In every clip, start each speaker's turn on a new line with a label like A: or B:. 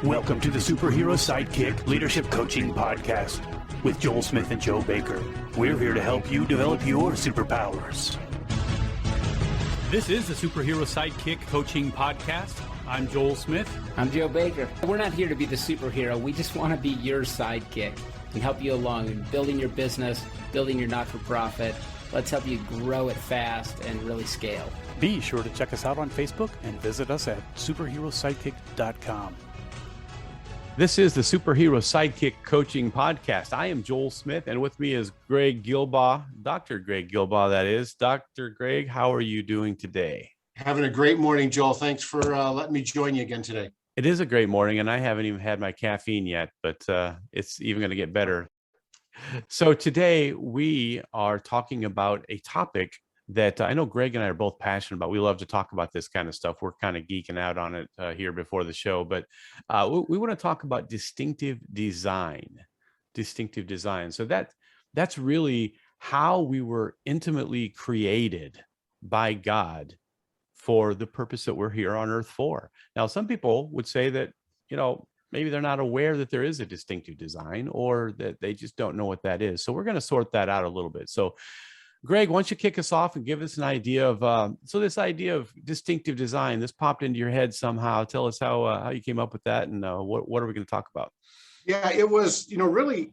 A: Welcome to the Superhero Sidekick Leadership Coaching Podcast with Joel Smith and Joe Baker. We're here to help you develop your superpowers. This is the Superhero Sidekick Coaching Podcast. I'm Joel Smith.
B: I'm Joe Baker. We're not here to be the superhero. We just want to be your sidekick and help you along in building your business, building your not-for-profit. Let's help you grow it fast and really scale.
A: Be sure to check us out on Facebook and visit us at superherosidekick.com.
C: This is the Superhero Sidekick Coaching Podcast. I am Joel Smith, and with me is Greg Gilbaugh, Dr. Greg Gilbaugh, that is. Dr. Greg, how are you doing today?
D: Having a great morning, Joel. Thanks for letting me join you again today.
C: It is a great morning, and I haven't even had my caffeine yet, but it's even going to get better. So today we are talking about a topic that I know Greg and I are both passionate about. We love to talk about this kind of stuff. We're kind of geeking out on it here before the show, but we want to talk about distinctive design. So that's really how we were intimately created by God for the purpose that we're here on earth for. Now, some people would say that, maybe they're not aware that there is a distinctive design, or that they just don't know what that is. So we're going to sort that out a little bit. So Greg, why don't you kick us off and give us an idea of, so this idea of distinctive design, this popped into your head somehow. Tell us how you came up with that, and what are we going to talk about?
D: Yeah, it was, really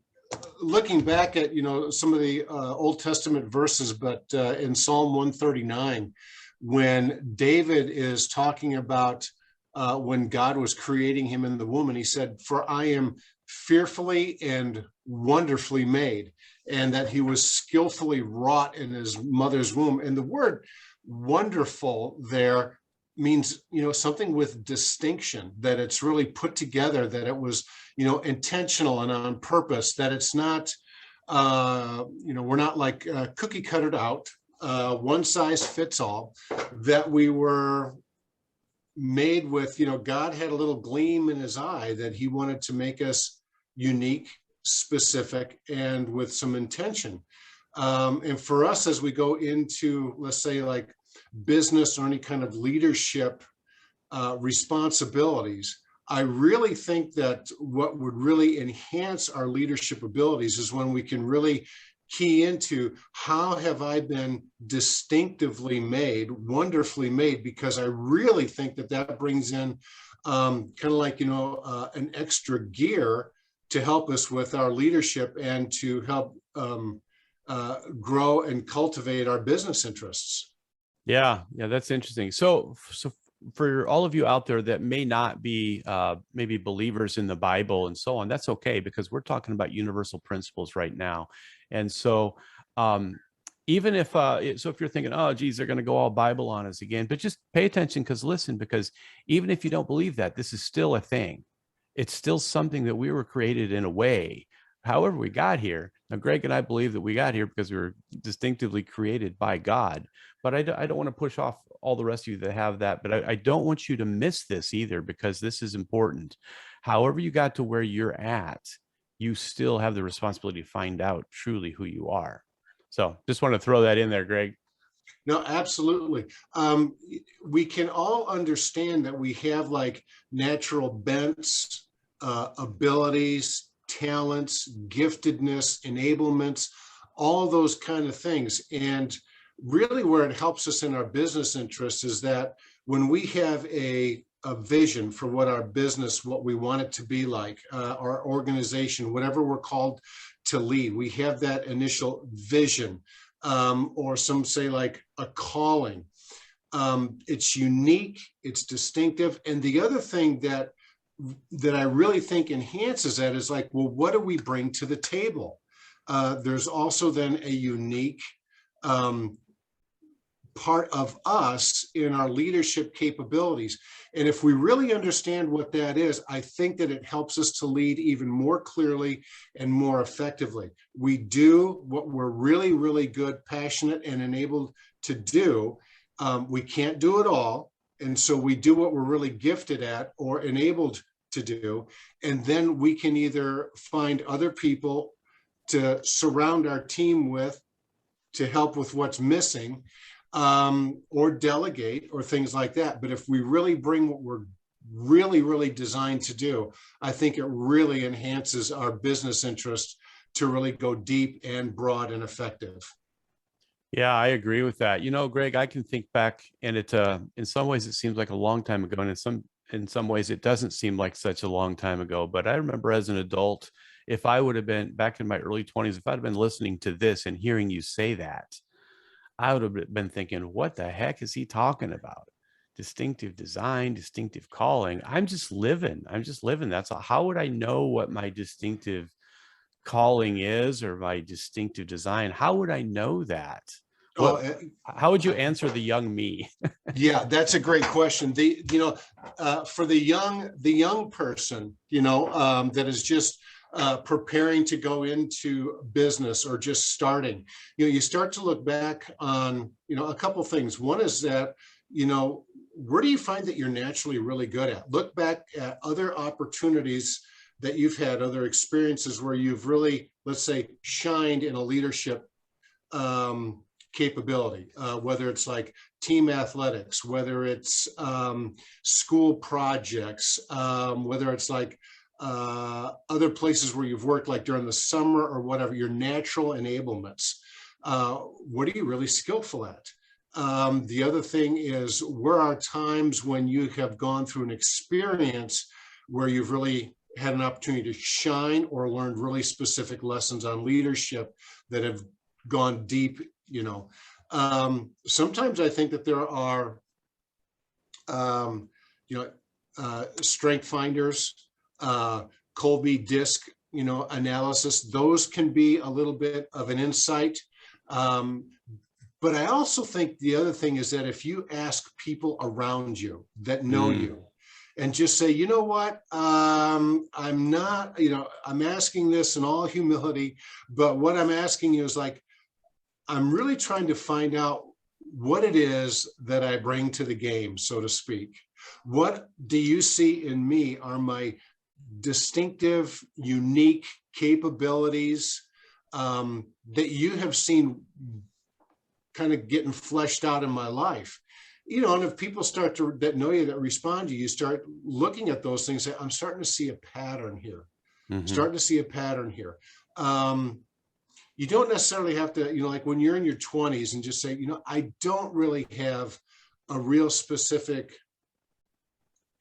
D: looking back at, some of the Old Testament verses, but in Psalm 139, when David is talking about when God was creating him in the womb, and he said, "For I am fearfully and wonderfully made," and that he was skillfully wrought in his mother's womb. And the word wonderful there means, something with distinction, that it's really put together, that it was, intentional and on purpose, that it's not, we're not like cookie cuttered out, one size fits all, that we were made with, God had a little gleam in his eye that he wanted to make us unique, specific, and with some intention. And for us, as we go into, let's say, like business or any kind of leadership responsibilities, I really think that what would really enhance our leadership abilities is when we can really key into, how have I been distinctively made, wonderfully made, because I really think that brings in kind of like, an extra gear to help us with our leadership and to help grow and cultivate our business interests.
C: Yeah, that's interesting. So for all of you out there that may not be maybe believers in the Bible and so on, that's okay, because we're talking about universal principles right now. And so even if you're thinking, oh, geez, they're going to go all Bible on us again, but just pay attention, because even if you don't believe that, this is still a thing. It's still something that we were created in a way. However we got here. Now, Greg and I believe that we got here because we were distinctively created by God. But I don't want to push off all the rest of you that have that. But I don't want you to miss this either, because this is important. However you got to where you're at, you still have the responsibility to find out truly who you are. So just want to throw that in there, Greg.
D: No, absolutely. We can all understand that we have like natural bents, abilities, talents, giftedness, enablements, all those kind of things. And really where it helps us in our business interests is that when we have a vision for what our business, what we want it to be like, our organization, whatever we're called to lead, we have that initial vision. Or some say like a calling. It's unique, it's distinctive. And the other thing that I really think enhances that is like, well, what do we bring to the table? There's also then a unique part of us in our leadership capabilities. And if we really understand what that is, I think that it helps us to lead even more clearly and more effectively. We do what we're really, really good, passionate, and enabled to do. We can't do it all. And so we do what we're really gifted at or enabled to do. And then we can either find other people to surround our team with to help with what's missing, or delegate or things like that. But if we really bring what we're really, really designed to do, I think it really enhances our business interest to really go deep and broad and effective.
C: Yeah, I agree with that. You know, Greg, I can think back, and it in some ways it seems like a long time ago, and in some ways it doesn't seem like such a long time ago. But I remember as an adult, if I would have been back in my early 20s, if I'd have been listening to this and hearing you say that, I would have been thinking, what the heck is he talking about? Distinctive design, distinctive calling. I'm just living. I'm just living. That's all. How would I know what my distinctive calling is or my distinctive design? How would I know that?
D: Oh,
C: What, how would you answer the young me?
D: yeah, that's a great question. For the young person, that is just preparing to go into business or just starting, you start to look back on, a couple things. One is that, where do you find that you're naturally really good at? Look back at other opportunities that you've had, other experiences where you've really, let's say, shined in a leadership capability, whether it's like team athletics, whether it's school projects, whether it's like other places where you've worked, like during the summer or whatever, your natural enablements. What are you really skillful at? The other thing is, where are times when you have gone through an experience where you've really had an opportunity to shine or learned really specific lessons on leadership that have gone deep. Sometimes I think that there are, strength finders, Colby disc, analysis. Those can be a little bit of an insight. But I also think the other thing is that if you ask people around you that know you, and just say, you know what, I'm not, I'm asking this in all humility, but what I'm asking you is like, I'm really trying to find out what it is that I bring to the game, so to speak. What do you see in me are my distinctive, unique capabilities that you have seen kind of getting fleshed out in my life? And if people start to, that know you, that respond to you, start looking at those things, say, I'm starting to see a pattern here. Starting to see a pattern here. You don't necessarily have to, like when you're in your 20s and just say, I don't really have a real specific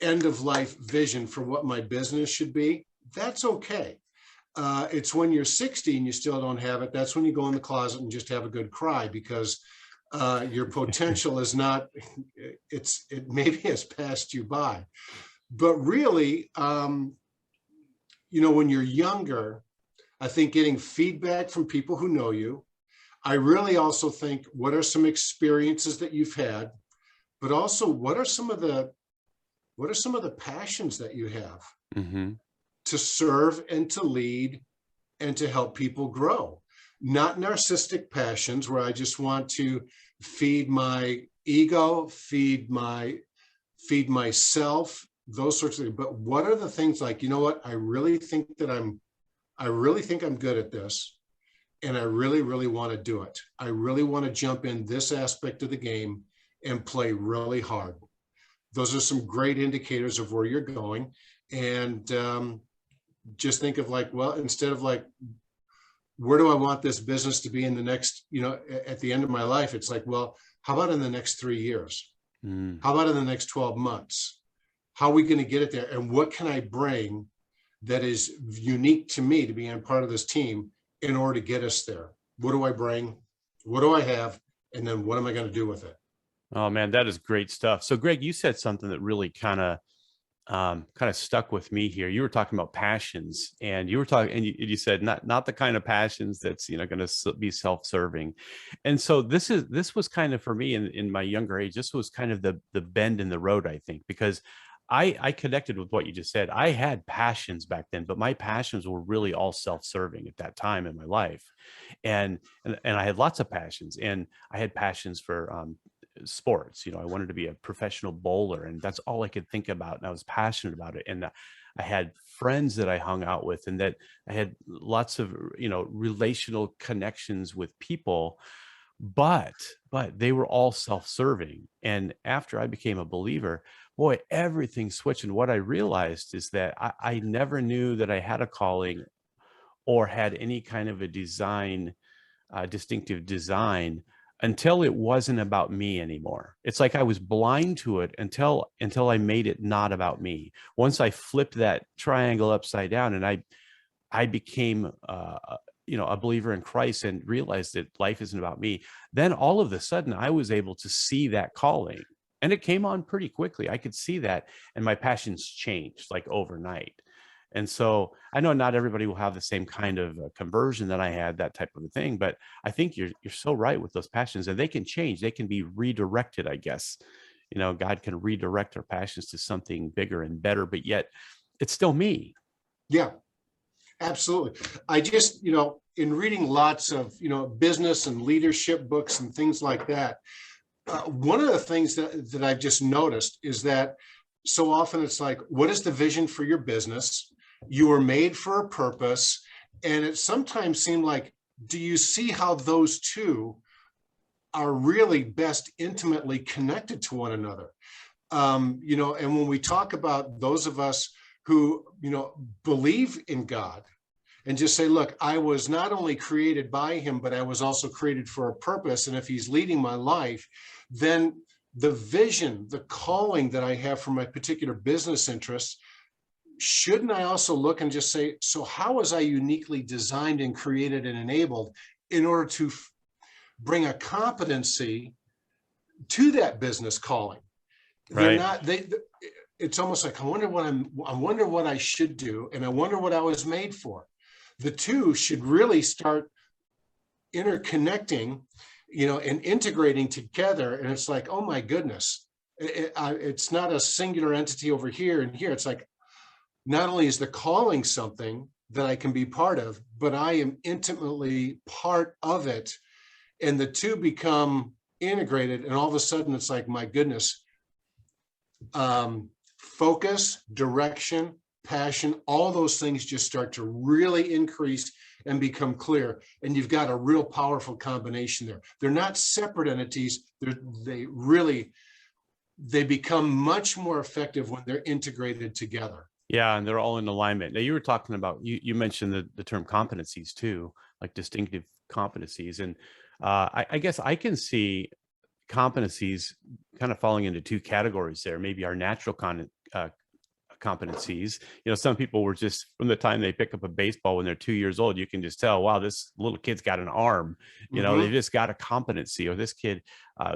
D: end of life vision for what my business should be. That's okay. It's when you're 60 and you still don't have it, that's when you go in the closet and just have a good cry, because your potential is not, it maybe has passed you by. But really, when you're younger, I think getting feedback from people who know you. I really also think, what are some experiences that you've had, but also what are some of the passions that you have to serve and to lead and to help people grow? Not narcissistic passions where I just want to feed my ego, feed myself, those sorts of things. But what are the things like, I really think I'm good at this, and I really, really want to do it. I really want to jump in this aspect of the game and play really hard. Those are some great indicators of where you're going. And just think of like, well, instead of like, where do I want this business to be in the next, at the end of my life? It's like, well, how about in the next 3 years? How about in the next 12 months? How are we going to get it there? And what can I bring that is unique to me to be on part of this team in order to get us there? What do I bring? What do I have? And then what am I going to do with it?
C: Oh man, that is great stuff. So Greg, you said something that really kind of stuck with me here. You were talking about passions, and you were talking, and you said not the kind of passions that's going to be self-serving. And so this was kind of, for me in my younger age, this was kind of the bend in the road, I think, because I connected with what you just said. I had passions back then, but my passions were really all self-serving at that time in my life, and I had lots of passions, and I had passions for sports. I wanted to be a professional bowler, and that's all I could think about, and I was passionate about it. And I had friends that I hung out with, and that I had lots of relational connections with people, but they were all self-serving. And after I became a believer, boy, everything switched. And what I realized is that I never knew that I had a calling or had any kind of a design, distinctive design, until it wasn't about me anymore. It's like I was blind to it until I made it not about me. Once I flipped that triangle upside down and I became a believer in Christ and realized that life isn't about me, then all of a sudden I was able to see that calling, and it came on pretty quickly. I could see that, and my passions changed like overnight. And so I know not everybody will have the same kind of conversion that I had, that type of a thing, but I think you're so right with those passions, and they can change. They can be redirected, I guess. God can redirect our passions to something bigger and better, but yet it's still me.
D: Yeah, absolutely. I just, in reading lots of, business and leadership books and things like that, one of the things that I've just noticed is that so often it's like, what is the vision for your business? You were made for a purpose. And it sometimes seemed like, do you see how those two are really best intimately connected to one another? And when we talk about those of us who, believe in God and just say, look, I was not only created by him, but I was also created for a purpose. And if he's leading my life, then the vision, the calling that I have for my particular business interests, shouldn't I also look and just say, so how was I uniquely designed and created and enabled in order to bring a competency to that business calling?
C: Right.
D: It's almost like, I wonder what I should do, and I wonder what I was made for. The two should really start interconnecting, and integrating together. And it's like, oh my goodness, it's not a singular entity over here and here. It's like, not only is the calling something that I can be part of, but I am intimately part of it. And the two become integrated. And all of a sudden it's like, my goodness, focus, direction, passion, all those things just start to really increase and become clear. And you've got a real powerful combination there. They're not separate entities. They become much more effective when they're integrated together.
C: Yeah, and they're all in alignment. Now, you were talking about, you mentioned the term competencies too, like distinctive competencies. And I guess I can see competencies kind of falling into two categories there. Maybe our natural competencies. Some people were just, from the time they pick up a baseball when they're 2 years old, you can just tell, wow, this little kid's got an arm. They just got a competency. Or this kid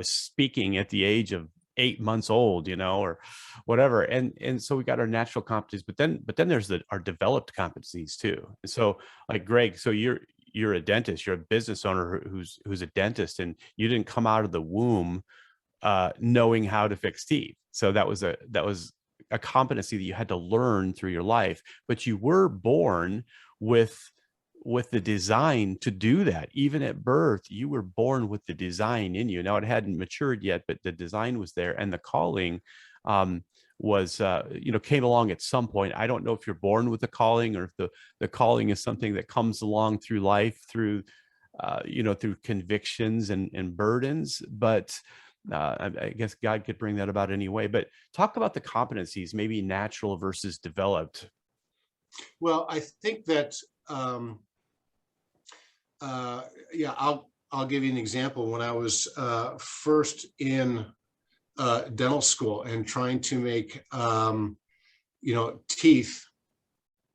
C: speaking at the age of 8 months old, or whatever. And so we got our natural competencies, but then there's our developed competencies too. And so, like, Greg, so you're a dentist, you're a business owner who's a dentist, and you didn't come out of the womb knowing how to fix teeth. So that was a competency that you had to learn through your life, but you were born with the design to do that. Even at birth, you were born with the design in you. Now, it hadn't matured yet, but the design was there, and the calling was came along at some point. I don't know if you're born with a calling, or if the calling is something that comes along through life, through through convictions and burdens, but I guess God could bring that about anyway. But talk about the competencies, maybe natural versus developed.
D: Well, I think that I'll give you an example. When I was first in dental school and trying to make teeth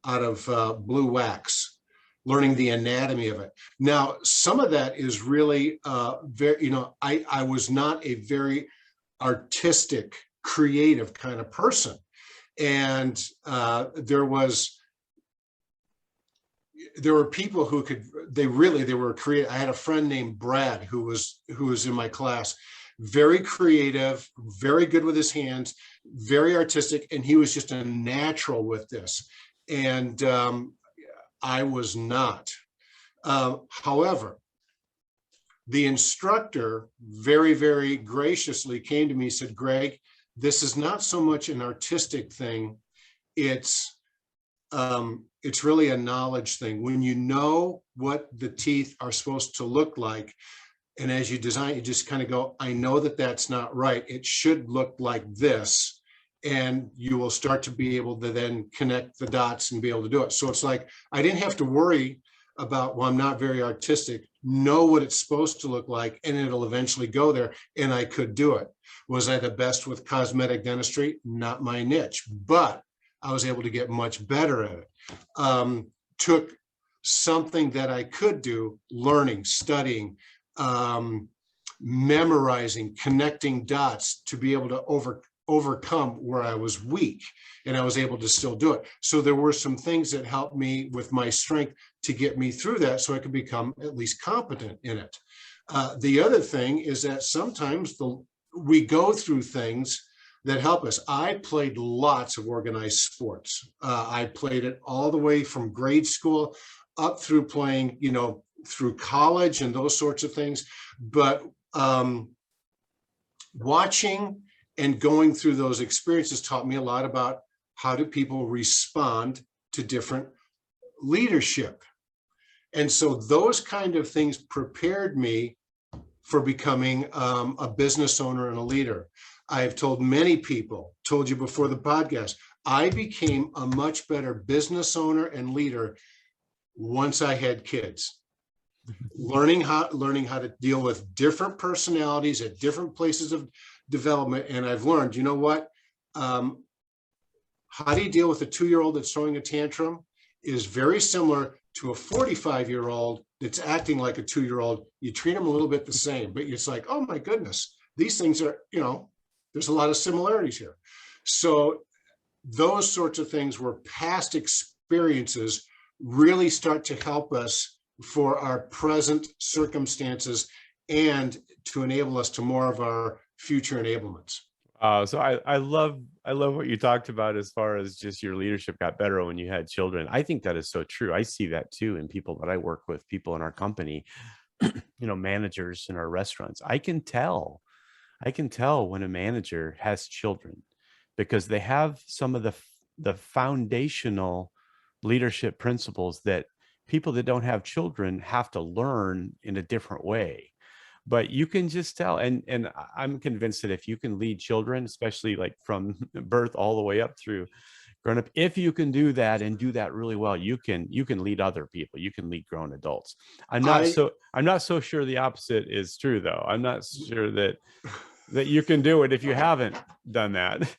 D: out of blue wax, learning the anatomy of it. Now, some of that is really very, I was not a very artistic, creative kind of person. And there were people who they were creative. I had a friend named Brad who was in my class, very creative, very good with his hands, very artistic, and he was just a natural with this. And I was not. However, the instructor very, very graciously came to me and said, Greg, this is not so much an artistic thing. It's really a knowledge thing. When you know what the teeth are supposed to look like, and as you design, you just kind of go, I know that that's not right. It should look like this. and you will start to be able to then connect the dots and be able to do it. So it's like, I didn't have to worry about, well, I'm not very artistic, know what it's supposed to look like, and it'll eventually go there, and I could do it. Was I the best with cosmetic dentistry? Not my niche, but I was able to get much better at it. Took something that I could do, learning, studying, memorizing, connecting dots, to be able to overcome where I was weak, and I was able to still do it. So there were some things that helped me with my strength to get me through that, so I could become at least competent in it. The other thing is that sometimes we go through things that help us. I played lots of organized sports. I played it all the way from grade school up through playing, through college and those sorts of things. But watching and going through those experiences taught me a lot about how do people respond to different leadership. And so those kind of things prepared me for becoming a business owner and a leader. I've told many people, told you before the podcast, I became a much better business owner and leader once I had kids. Learning how to deal with different personalities at different places of development. And I've learned, you know what? How do you deal with a 2-year-old that's throwing a tantrum is very similar to a 45-year-old that's acting like a 2-year-old. You treat them a little bit the same, but it's like, oh my goodness, these things are, there's a lot of similarities here. So those sorts of things where past experiences really start to help us for our present circumstances and to enable us to more of our future enablements.
C: So I love what you talked about as far as just your leadership got better when you had children. I think that is so true. I see that too in people that I work with, people in our company, managers in our restaurants. I can tell when a manager has children because they have some of the foundational leadership principles that people that don't have children have to learn in a different way. But you can just tell, and I'm convinced that if you can lead children, especially like from birth all the way up through grown up, if you can do that and do that really well, you can lead other people. You can lead grown adults. I'm not so sure the opposite is true, though. I'm not sure that you can do it if you haven't done that.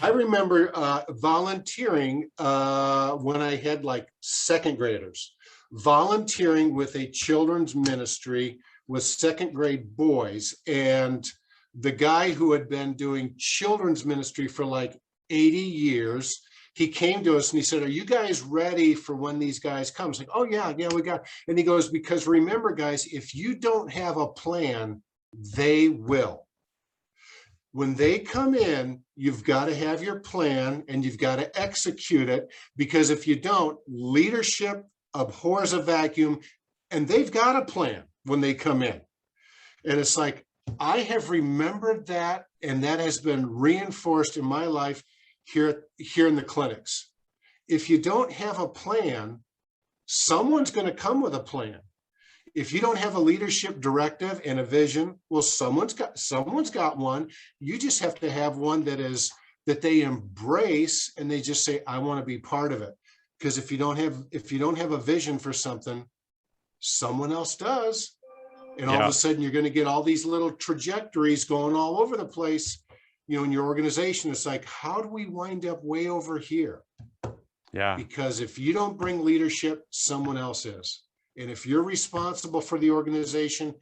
D: I remember volunteering when I had like second graders, volunteering with a children's ministry with second grade boys. And the guy who had been doing children's ministry for like 80 years, he came to us and he said, are you guys ready for when these guys come? It's like, oh yeah, we got. And he goes, because remember guys, if you don't have a plan, they will. When they come in, you've got to have your plan and you've got to execute it, because if you don't, leadership abhors a vacuum, and they've got a plan when they come in. And it's like, I have remembered that, and that has been reinforced in my life here in the clinics. If you don't have a plan, someone's going to come with a plan. If you don't have a leadership directive and a vision, well, someone's got one. You just have to have one that they embrace, and they just say, I want to be part of it. Because if you don't have a vision for something, someone else does. And all of a sudden you're going to get all these little trajectories going all over the place, in your organization. It's like, how do we wind up way over here?
C: Yeah.
D: Because if you don't bring leadership, someone else is. And if you're responsible for the organization,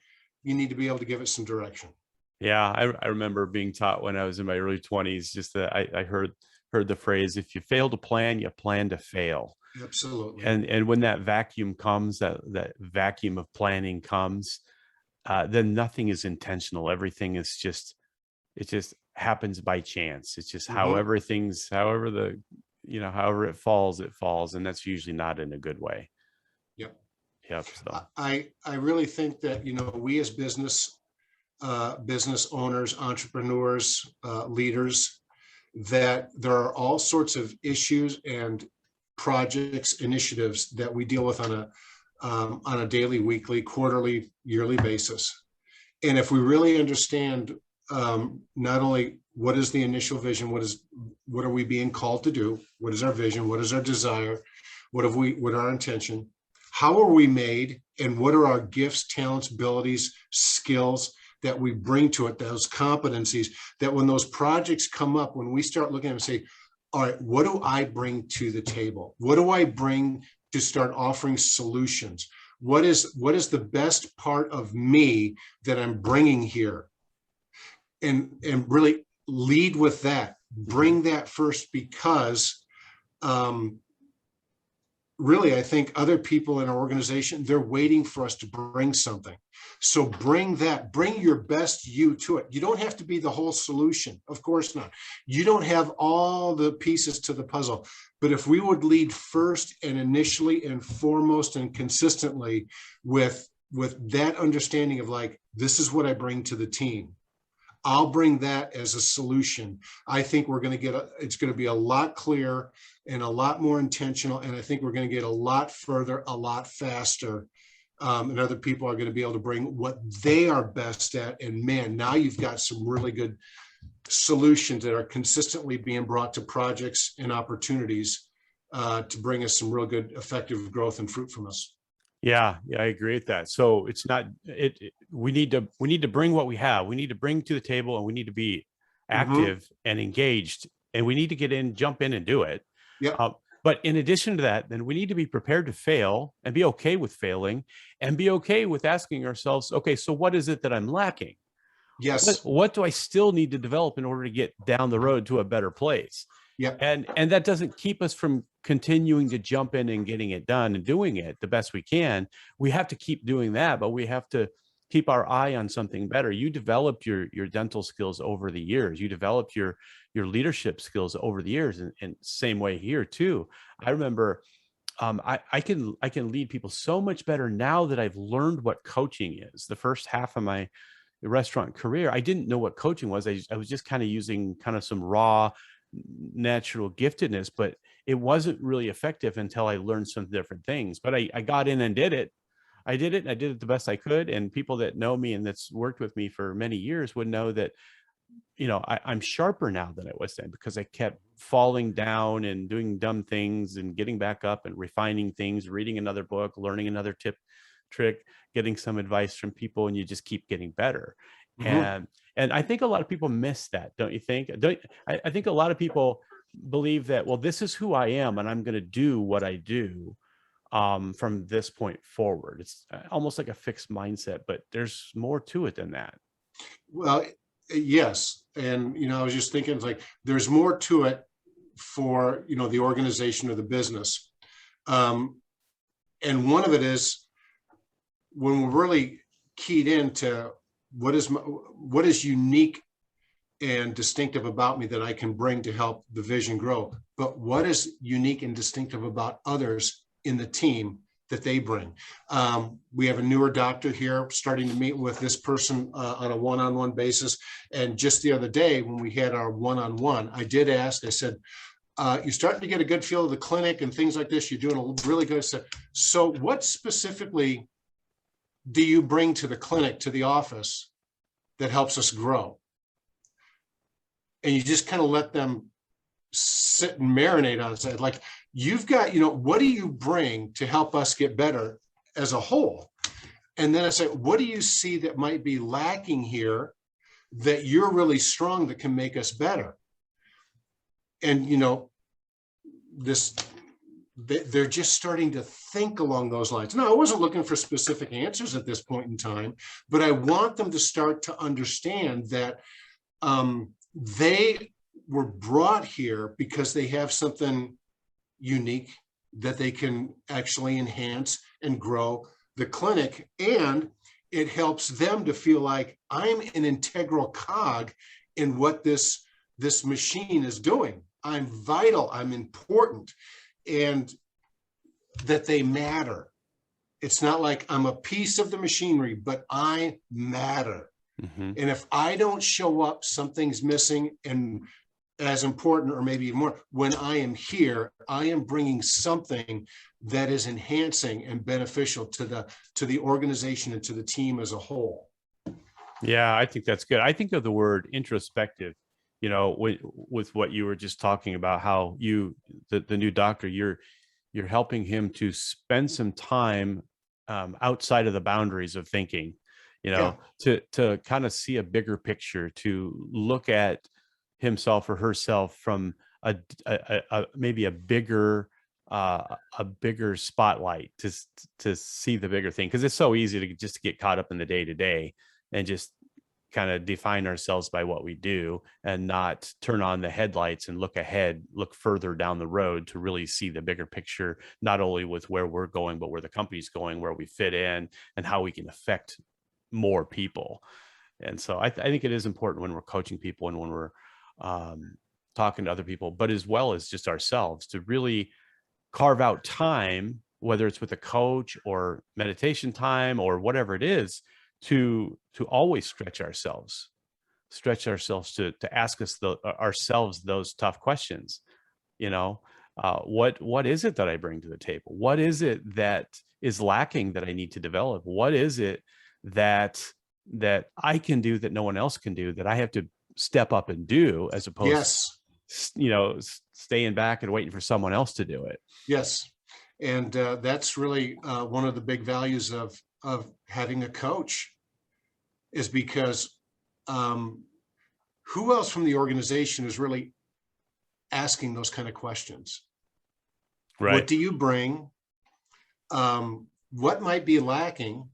D: you need to be able to give it some direction.
C: Yeah. I remember being taught when I was in my early 20s, just that I heard the phrase, if you fail to plan, you plan to fail.
D: Absolutely.
C: And when that vacuum comes, that vacuum of planning comes, then nothing is intentional. Everything is it just happens by chance. It's just however it falls. And that's usually not in a good way. Yep. So
D: I really think that, we as business owners, entrepreneurs, leaders, that there are all sorts of issues and projects, initiatives that we deal with on a daily, weekly, quarterly, yearly basis. And if we really understand not only what is the initial vision? What are we being called to do? What is our vision? What is our desire? What are our intention? How are we made? And what are our gifts, talents, abilities, skills that we bring to it, those competencies, that when those projects come up, when we start looking at them and say, all right, what do I bring to the table? What do I bring to start offering solutions? What is the best part of me that I'm bringing here? And really lead with that. Bring that first, because really, I think other people in our organization, they're waiting for us to bring something. So bring your best you to it. You don't have to be the whole solution. Of course not. You don't have all the pieces to the puzzle. But if we would lead first and initially and foremost and consistently with that understanding of like, this is what I bring to the team. I'll bring that as a solution. I think we're going to it's going to be a lot clearer and a lot more intentional. And I think we're going to get a lot further, a lot faster. And other people are going to be able to bring what they are best at. And man, now you've got some really good solutions that are consistently being brought to projects and opportunities to bring us some real good, effective growth and fruit from us.
C: Yeah, I agree with that. So it's not we need to bring what we have. We need to bring to the table, and we need to be active and engaged, and we need to jump in and do it.
D: Yeah.
C: But in addition to that, then we need to be prepared to fail and be okay with failing, and be okay with asking ourselves, okay, so what is it that I'm lacking?
D: Yes.
C: What do I still need to develop in order to get down the road to a better place?
D: Yeah.
C: And that doesn't keep us from continuing to jump in and getting it done and doing it the best we can. We have to keep doing that, but we have to keep our eye on something better. You developed your dental skills over the years. You developed your leadership skills over the years, and same way here too. I remember I can lead people so much better now that I've learned what coaching is. The first half of my restaurant career, I didn't know what coaching was. I was just kind of using kind of some raw natural giftedness, but it wasn't really effective until I learned some different things. But I got in and did it. I did it, and I did it the best I could. And people that know me and that's worked with me for many years would know that, I'm sharper now than I was then, because I kept falling down and doing dumb things and getting back up and refining things, reading another book, learning another trick, getting some advice from people, and you just keep getting better. And I think a lot of people miss that, don't you think? I think a lot of people believe that, well, this is who I am, and I'm going to do what I do from this point forward. It's almost like a fixed mindset, but there's more to it than that.
D: Well, yes. And, I was just thinking, it's like, there's more to it for, the organization or the business. And one of it is when we're really keyed into what is unique and distinctive about me that I can bring to help the vision grow, but what is unique and distinctive about others in the team that they bring. We have a newer doctor here starting to meet with this person on a one-on-one basis. And just the other day when we had our one-on-one, I did ask, I said, you're starting to get a good feel of the clinic and things like this. You're doing a really good stuff. So what specifically do you bring to the clinic, to the office, that helps us grow? And you just kind of let them sit and marinate on it. Like, you've got, what do you bring to help us get better as a whole? And then I say, what do you see that might be lacking here that you're really strong that can make us better? And, they're just starting to think along those lines. Now, I wasn't looking for specific answers at this point in time, but I want them to start to understand that they were brought here because they have something unique that they can actually enhance and grow the clinic. And it helps them to feel like I'm an integral cog in what this machine is doing. I'm vital, I'm important, and that they matter. It's not like I'm a piece of the machinery, but I matter. And if I don't show up, something's missing. And as important, or maybe more, when I am here, I am bringing something that is enhancing and beneficial to the organization and to the team as a whole.
C: Yeah, I think that's good. I think of the word introspective with what you were just talking about, how the new doctor, you're helping him to spend some time outside of the boundaries of thinking,
D: Yeah.
C: to kind of see a bigger picture, to look at himself or herself from maybe a bigger spotlight, to see the bigger thing, because it's so easy to just get caught up in the day to day and just kind of define ourselves by what we do, and not turn on the headlights and look ahead, look further down the road to really see the bigger picture, not only with where we're going, but where the company's going, where we fit in, and how we can affect more people. And so I think it is important when we're coaching people and when we're talking to other people, but as well as just ourselves, to really carve out time, whether it's with a coach or meditation time or whatever it is, to always stretch ourselves to ask ourselves those tough questions. What is it that I bring to the table? What is it that is lacking that I need to develop? What is it that I can do that no one else can do, that I have to step up and do, as opposed
D: Yes.
C: to staying back and waiting for someone else to do it?
D: Yes. And that's really one of the big values of having a coach, is because who else from the organization is really asking those kind of questions?
C: Right.
D: What do you bring? What might be lacking?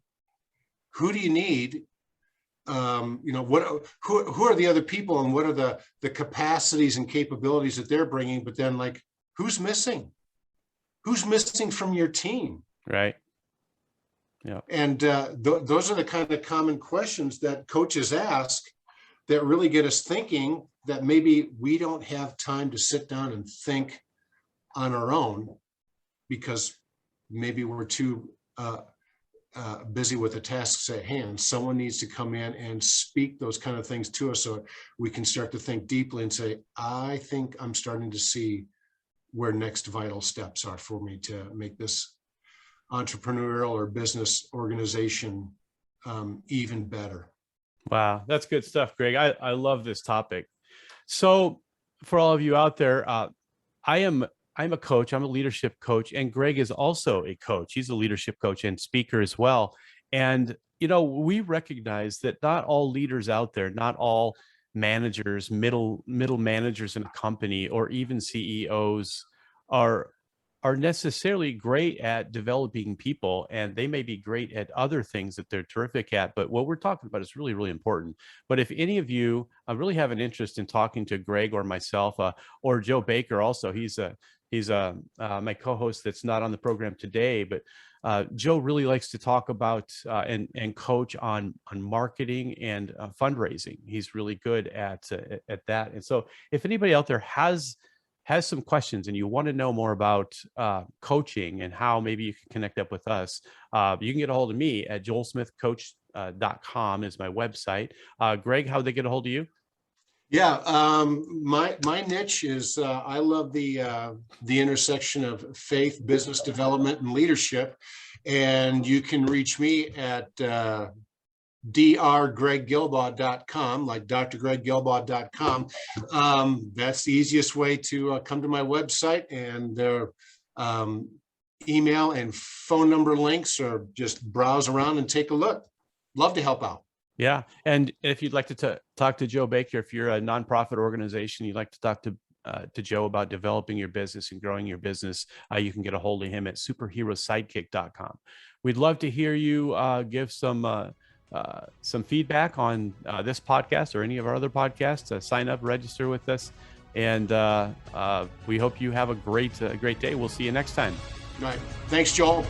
D: Who do you need? Who are the other people, and what are the capacities and capabilities that they're bringing? But then, like, who's missing? Who's missing from your team?
C: Right. Yeah.
D: And those are the kind of common questions that coaches ask, that really get us thinking that maybe we don't have time to sit down and think on our own, because maybe we're too busy with the tasks at hand. Someone needs to come in and speak those kind of things to us, so we can start to think deeply and say, I think I'm starting to see where next vital steps are for me to make this entrepreneurial or business organization even better.
C: Wow, that's good stuff, Greg. I love this topic. So for all of you out there, I'm a coach. I'm a leadership coach, and Greg is also a coach. He's a leadership coach and speaker as well. And we recognize that not all leaders out there, not all managers, middle managers in a company, or even CEOs are necessarily great at developing people, and they may be great at other things that they're terrific at. But what we're talking about is really, really important. But if any of you really have an interest in talking to Greg or myself, or Joe Baker, also, he's my co-host that's not on the program today, but Joe really likes to talk about and coach on marketing and fundraising. He's really good at that. And so if anybody out there has some questions and you want to know more about coaching and how maybe you can connect up with us, you can get a hold of me at joelsmithcoach.com is my website. Greg, how would they get a hold of you?
D: Yeah, my niche is I love the intersection of faith, business development, and leadership. And you can reach me at drgreggilbaugh.com, like drgreggilbaugh.com. That's the easiest way to come to my website, and email and phone number links, or just browse around and take a look. Love to help out.
C: Yeah. And if you'd like to talk to Joe Baker, if you're a nonprofit organization, you'd like to talk to Joe about developing your business and growing your business, you can get a hold of him at superherosidekick.com. We'd love to hear you give some feedback on this podcast or any of our other podcasts. Sign up, register with us, and we hope you have a great day. We'll see you next time.
D: All right. Thanks, Joel.